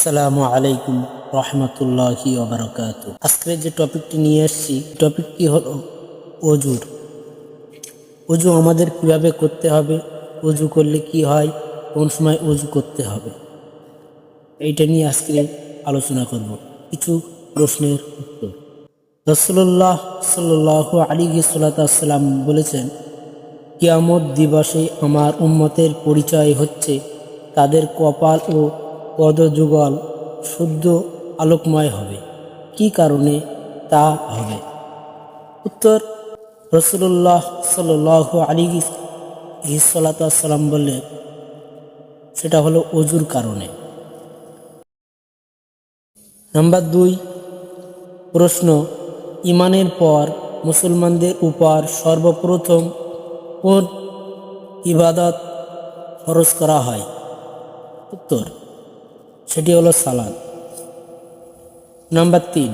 আসসালামু আলাইকুম রহমতুল্লাহি ওয়া বারাকাতুহু। আজকে যে টপিকটি নিয়ে এসেছি, টপিকটি হলো অজুর। অজু আমাদের কিভাবে করতে হবে, অজু করলে কি হয়, কোন সময় অজু করতে হবে, এইটা নিয়ে আজকে আলোচনা করব। কিছু প্রশ্নের উত্তর। রাসূলুল্লাহ সাল্লাল্লাহু আলাইহি সাল্লাম বলেছেন, কিয়ামত দিবসে আমার উম্মতের পরিচয় হচ্ছে তাদের কপাল ও পদযুগল শুদ্ধ আলোকময় হবে। কি কারণে তা হবে? উত্তর, রাসূলুল্লাহ সাল্লাল্লাহু আলাইহি সাল্লাম বললেন, সেটা হলো অজুর কারণে। নাম্বার 2, প্রশ্ন, ঈমানের পর মুসলমানদের উপর সর্বপ্রথম কোন ইবাদত ফরজ করা হয়? উত্তর, সেটি হলো সালাত। নাম্বার 3,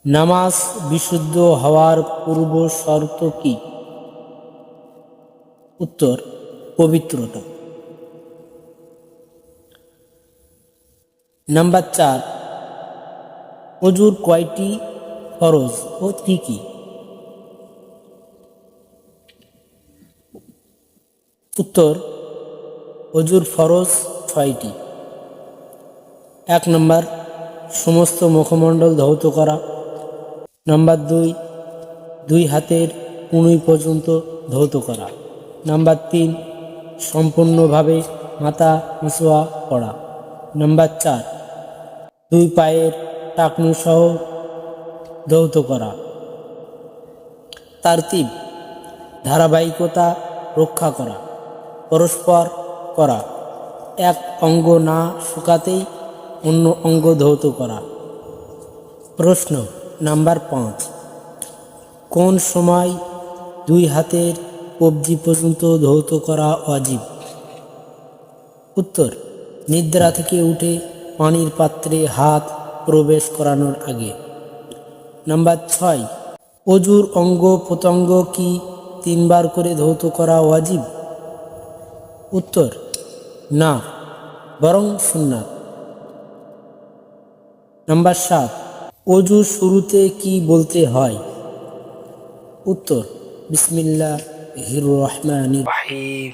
নামাজ বিশুদ্ধ হওয়ার পূর্ব শর্ত কি? উত্তর, পবিত্রতা। নাম্বার 4, অজুর কয়টি ফরজ ও কি কি? উত্তর, অজুর ফরজ 6টি। 1 নম্বর, সমস্ত মুখমণ্ডল ধৌত করা। নাম্বার 2, 2 হাতের কনুই পর্যন্ত ধৌত করা। নাম্বার 3, সম্পূর্ণভাবে মাথা মুছোয়া করা। নাম্বার 4, 2 পায়ের টাকনু সহ ধৌত করা। তারতিব, ধারাবাহিকতা রক্ষা করা, পরস্পর করা, এক অঙ্গ না শুকাতেই অন্য অঙ্গ ধৌত করা। প্রশ্ন নাম্বার 5, কোন সময় 2 হাতের কবজি পর্যন্ত ধৌত করা ওয়াজিব? উত্তর, নিদ্রা থেকে উঠে পানির পাত্রে হাত প্রবেশ করানোর আগে। নাম্বার 6, অজুর অঙ্গ প্রত্যঙ্গ কি 3 বার করে ধৌত করা ওয়াজিব? উত্তর, না, বরং সুন্নাত। নাম্বার 7, অজু শুরুতে কি বলতে হয়? উত্তর, বিসমিল্লাহির রহমানির রহিম।